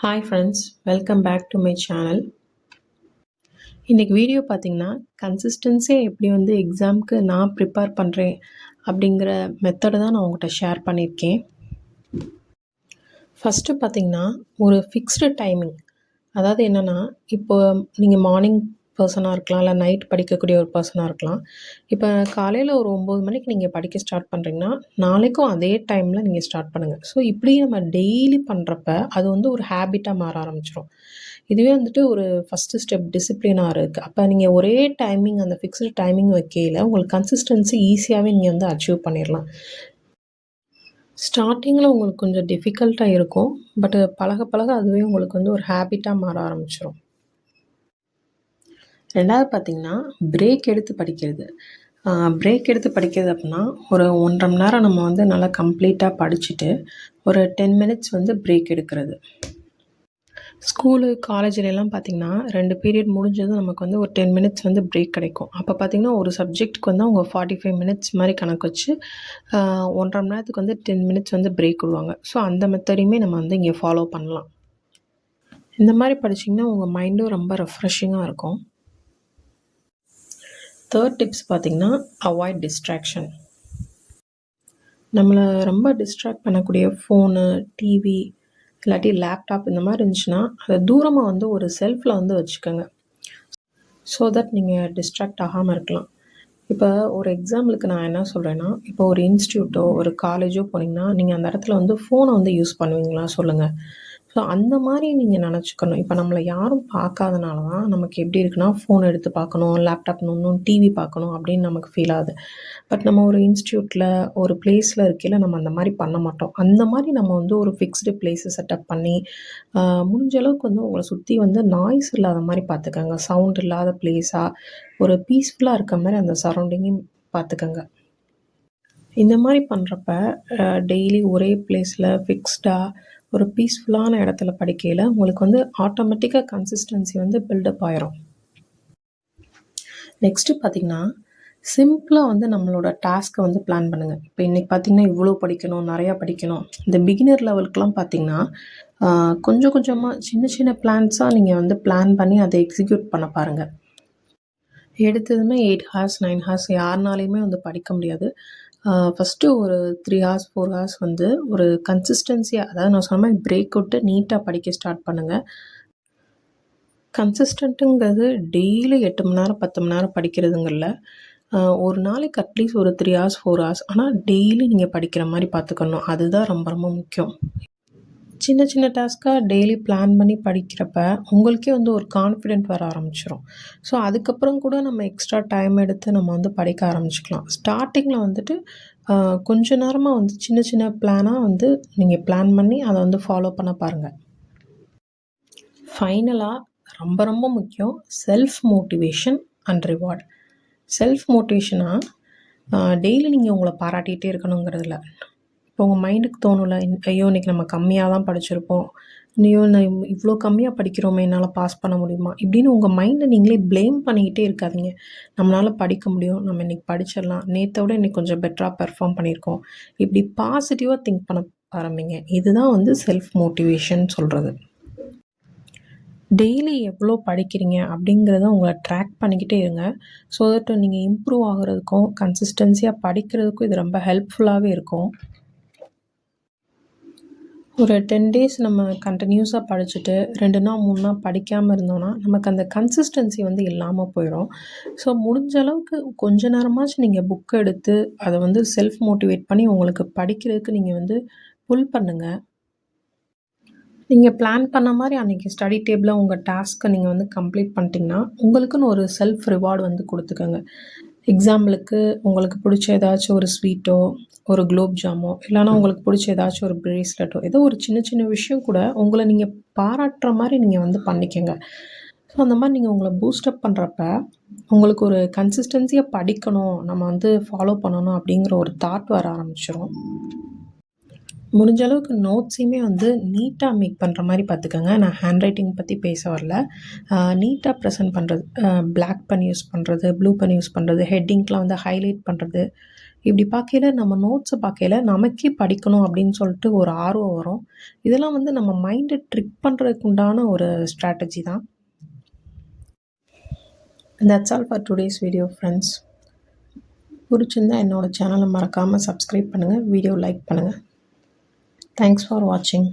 Hi friends, welcome back to my channel. இன்றைக்கி video பார்த்திங்கன்னா, கன்சிஸ்டன்சியாக எப்படி வந்து எக்ஸாமுக்கு நான் ப்ரிப்பேர் பண்ணுறேன் அப்படிங்கிற மெத்தடை தான் நான் உங்கள்கிட்ட ஷேர் பண்ணியிருக்கேன். ஃபஸ்ட்டு பார்த்திங்கன்னா, ஒரு ஃபிக்ஸ்டு டைமிங். அதாவது என்னென்னா, இப்போ நீங்கள் மார்னிங் பர்சனாக இருக்கலாம், இல்லை நைட் படிக்கக்கூடிய ஒரு பர்சனாக இருக்கலாம். இப்போ காலையில் ஒரு 9 மணிக்கு நீங்கள் படிக்க ஸ்டார்ட் பண்ணுறீங்கன்னா, நாளைக்கும் அதே டைமில் நீங்கள் ஸ்டார்ட் பண்ணுங்கள். ஸோ இப்படி நம்ம டெய்லி பண்ணுறப்ப அது வந்து ஒரு ஹேபிட்டாக மாற ஆரம்பிச்சிடும். இதுவே வந்துட்டு ஒரு ஃபஸ்ட்டு ஸ்டெப் டிசிப்ளினாக இருக்குது. அப்போ நீங்கள் ஒரே டைமிங், அந்த ஃபிக்ஸ்டு டைமிங் வைக்கையில் உங்களுக்கு கன்சிஸ்டன்சி ஈஸியாகவே நீங்கள் வந்து அச்சீவ் பண்ணிடலாம். ஸ்டார்டிங்கில் உங்களுக்கு கொஞ்சம் டிஃபிகல்ட்டாக இருக்கும். பட் பழக பழக அதுவே உங்களுக்கு வந்து ஒரு ஹேபிட்டாக மாற ஆரம்பிச்சிடும். 2வது பார்த்திங்கன்னா, பிரேக் எடுத்து படிக்கிறது. பிரேக் எடுத்து படிக்கிறது அப்படின்னா, ஒரு 1 1/2 மணி நேரம் நம்ம வந்து நல்லா கம்ப்ளீட்டாக படிச்சுட்டு, ஒரு 10 மினிட்ஸ் வந்து பிரேக் எடுக்கிறது. ஸ்கூலு, காலேஜ்லலாம் பார்த்திங்கன்னா 2 பீரியட் முடிஞ்சதும் நமக்கு வந்து ஒரு 10 மினிட்ஸ் வந்து பிரேக் கிடைக்கும். அப்போ பார்த்திங்கன்னா, ஒரு சப்ஜெக்ட்டுக்கு வந்து அவங்க 45 மினிட்ஸ் மாதிரி கணக்கு வச்சு 1 1/2 மணி நேரத்துக்கு வந்து 10 மினிட்ஸ் வந்து பிரேக் விடுவாங்க. ஸோ அந்த மெத்தடையுமே நம்ம வந்து இங்கே ஃபாலோ பண்ணலாம். இந்த மாதிரி படிச்சிங்கன்னா உங்கள் மைண்டும் ரொம்ப ரெஃப்ரெஷிங்காக இருக்கும். 3rd டிப்ஸ் பார்த்திங்கன்னா, அவாய்ட் டிஸ்ட்ராக்ஷன். நம்மளை ரொம்ப டிஸ்ட்ராக்ட் பண்ணக்கூடிய ஃபோனு, டிவி, இல்லாட்டி லேப்டாப் இந்த மாதிரி இருந்துச்சுன்னா, அதை தூரமாக வந்து ஒரு செல்ஃபில் வந்து வச்சுக்கோங்க. ஸோ தட் நீங்கள் டிஸ்ட்ராக்ட் ஆகாமல் இருக்கலாம். இப்போ ஒரு எக்ஸாம்பிளுக்கு நான் என்ன சொல்கிறேன்னா, இப்போ ஒரு இன்ஸ்டியூட்டோ ஒரு காலேஜோ போனீங்கன்னா, நீங்கள் அந்த இடத்துல வந்து ஃபோனை வந்து யூஸ் பண்ணுவீங்களா சொல்லுங்கள். ஸோ அந்த மாதிரி நீங்கள் நினச்சிக்கணும். இப்போ நம்மளை யாரும் பார்க்காதனால தான் நமக்கு எப்படி இருக்குன்னா, ஃபோன் எடுத்து பார்க்கணும், லேப்டாப் நோண்டணும், டிவி பார்க்கணும் அப்படின்னு நமக்கு ஃபீல் ஆகுது. பட் நம்ம ஒரு இன்ஸ்டியூட்டில் ஒரு பிளேஸில் இருக்கையில் நம்ம அந்த மாதிரி பண்ண மாட்டோம். அந்த மாதிரி நம்ம வந்து ஒரு ஃபிக்ஸ்டு பிளேஸை செட்டப் பண்ணி முடிஞ்ச அளவுக்கு வந்து உங்களை சுற்றி வந்து நாய்ஸ் இல்லாத மாதிரி பார்த்துக்கங்க. சவுண்ட் இல்லாத பிளேஸாக, ஒரு பீஸ்ஃபுல்லாக இருக்க மாதிரி அந்த சரௌண்டிங்கையும் பார்த்துக்கங்க. இந்த மாதிரி பண்ணுறப்ப டெய்லி ஒரே பிளேஸில் ஃபிக்ஸ்டாக ஒரு பீஸ்ஃபுல்லான இடத்துல படிக்கையில் உங்களுக்கு வந்து ஆட்டோமேட்டிக்காக கன்சிஸ்டன்சி வந்து பில்டப் ஆயிரும். நெக்ஸ்ட்டு பார்த்திங்கன்னா, சிம்பிளாக வந்து நம்மளோட டாஸ்க்கை வந்து பிளான் பண்ணுங்கள். இப்போ இன்றைக்கி பார்த்திங்கன்னா இவ்வளோ படிக்கணும், நிறையா படிக்கணும். இந்த பிகினர் லெவலுக்குலாம் பார்த்திங்கன்னா கொஞ்சம் கொஞ்சமாக சின்ன சின்ன பிளான்ஸாக நீங்கள் வந்து பிளான் பண்ணி அதை எக்ஸிக்யூட் பண்ண பாருங்கள். எடுத்ததுமே 8 ஹார்ஸ் 9 ஹார்ஸ் யாருனாலையுமே வந்து படிக்க முடியாது. ஃபஸ்ட்டு ஒரு 3 ஹார்ஸ் 4 ஹார்ஸ் வந்து ஒரு கன்சிஸ்டன்சியாக, அதாவது நான் சொன்ன மாதிரி பிரேக் விட்டு நீட்டாக படிக்க ஸ்டார்ட் பண்ணுங்கள். கன்சிஸ்டன்ட்டுங்கிறது டெய்லி 8 மணி நேரம் 10 மணி நேரம் படிக்கிறதுங்கள்ல ஒரு நாளைக்கு அட்லீஸ்ட் ஒரு 3 ஹார்ஸ் 4 ஹார்ஸ் ஆனால் டெய்லி நீங்கள் படிக்கிற மாதிரி பார்த்துக்கணும். அதுதான் ரொம்ப ரொம்ப முக்கியம். சின்ன சின்ன டாஸ்க்காக டெய்லி பிளான் பண்ணி படிக்கிறப்ப உங்களுக்கே வந்து ஒரு கான்ஃபிடென்ட் வர ஆரம்பிச்சிடும். ஸோ அதுக்கப்புறம் கூட நம்ம எக்ஸ்ட்ரா டைம் எடுத்து நம்ம வந்து படிக்க ஆரம்பிச்சுக்கலாம். ஸ்டார்டிங்கில் வந்துட்டு கொஞ்ச நேரமாக வந்து சின்ன சின்ன பிளானாக வந்து நீங்கள் பிளான் பண்ணி அதை வந்து ஃபாலோ பண்ண பாருங்கள். ஃபைனலாக ரொம்ப ரொம்ப முக்கியம் self motivation and reward. Self மோட்டிவேஷனாக டெய்லி நீங்கள் உங்களை பாராட்டிகிட்டே இருக்கணுங்கிறதில்ல. இப்போ உங்கள் மைண்டுக்கு தோணும்ல, ஐயோ இன்றைக்கி நம்ம கம்மியாக தான் படிச்சிருப்போம், ஐயோ நான் இவ்வளோ கம்மியாக படிக்கிறோமே, என்னால் பாஸ் பண்ண முடியுமா இப்படின்னு உங்கள் மைண்டை நீங்களே ப்ளேம் பண்ணிக்கிட்டே இருக்காதீங்க. நம்மளால் படிக்க முடியும், நம்ம இன்றைக்கி படிச்சிடலாம், நேற்றை விட இன்றைக்கி கொஞ்சம் பெட்டராக பெர்ஃபார்ம் பண்ணியிருக்கோம், இப்படி பாசிட்டிவாக திங்க் பண்ண ஆரம்பிங்க. இதுதான் வந்து செல்ஃப் மோட்டிவேஷன் சொல்கிறது. டெய்லி எவ்வளோ படிக்கிறீங்க அப்படிங்கிறத உங்களை ட்ராக் பண்ணிக்கிட்டே இருங்க. ஸோ தட் நீங்கள் இம்ப்ரூவ் ஆகிறதுக்கும் கன்சிஸ்டன்சியாக படிக்கிறதுக்கும் இது ரொம்ப ஹெல்ப்ஃபுல்லாகவே இருக்கும். ஒரு 10 டேஸ் நம்ம கண்டினியூஸாக படிச்சுட்டு 2 நாள் 3 நாள் படிக்காமல் இருந்தோம்னா நமக்கு அந்த கன்சிஸ்டன்சி வந்து இல்லாமல் போயிடும். ஸோ முடிஞ்ச அளவுக்கு கொஞ்ச நேரமாச்சும் நீங்கள் புக் எடுத்து அதை வந்து செல்ஃப் மோட்டிவேட் பண்ணி உங்களுக்கு படிக்கிறதுக்கு நீங்கள் வந்து புல் பண்ணுங்கள். நீங்கள் பிளான் பண்ண மாதிரி அன்றைக்கி ஸ்டடி டேபிளில் உங்கள் டாஸ்க்கை நீங்கள் வந்து கம்ப்ளீட் பண்ணிட்டீங்கன்னா உங்களுக்குன்னு ஒரு செல்ஃப் ரிவார்டு வந்து கொடுத்துக்கோங்க. எக்ஸாம்பிளுக்கு உங்களுக்கு பிடிச்ச ஏதாச்சும் ஒரு ஸ்வீட்டோ, ஒரு குலோப் ஜாமோ, இல்லைனா உங்களுக்கு பிடிச்ச ஏதாச்சும் ஒரு பிரேஸ்லெட்டோ, ஏதோ ஒரு சின்ன சின்ன விஷயம் கூட உங்களை நீங்கள் பாராட்டுற மாதிரி நீங்கள் வந்து பண்ணிக்கங்க. ஸோ அந்த மாதிரி நீங்கள் உங்களை பூஸ்டப் பண்ணுறப்ப உங்களுக்கு ஒரு கன்சிஸ்டன்சியாக படிக்கணும், நம்ம வந்து ஃபாலோ பண்ணணும் அப்படிங்கிற ஒரு தாட் வர ஆரம்பிச்சிடும். முடிஞ்ச அளவுக்கு நோட்ஸையுமே வந்து நீட்டாக மேக் பண்ணுற மாதிரி பார்த்துக்கோங்க. நான் ஹேண்ட் ரைட்டிங் பற்றி பேச வரல. நீட்டாக ப்ரெசென்ட் பண்ணுறது, பிளாக் பென் யூஸ் பண்ணுறது, ப்ளூ பென் யூஸ் பண்ணுறது, ஹெட்டிங்க்கெலாம் வந்து ஹைலைட் பண்ணுறது, இப்படி பார்க்கையில நம்ம நோட்ஸ பார்க்கையில நமக்கே படிக்கணும் அப்படின்னு சொல்லிட்டு ஒரு ஆர்வம் வரும். இதெல்லாம் வந்து நம்ம மைண்ட ட்ரிக் பண்றதுக்கு உண்டான ஒரு ஸ்ட்ராட்டஜி தான். That's all for today's video friends. பிடிச்சிருந்தா என்னோட சேனலை மறக்காமல் சப்ஸ்கிரைப் பண்ணுங்கள், வீடியோ லைக் பண்ணுங்கள். தேங்க்ஸ் ஃபார் வாட்சிங்.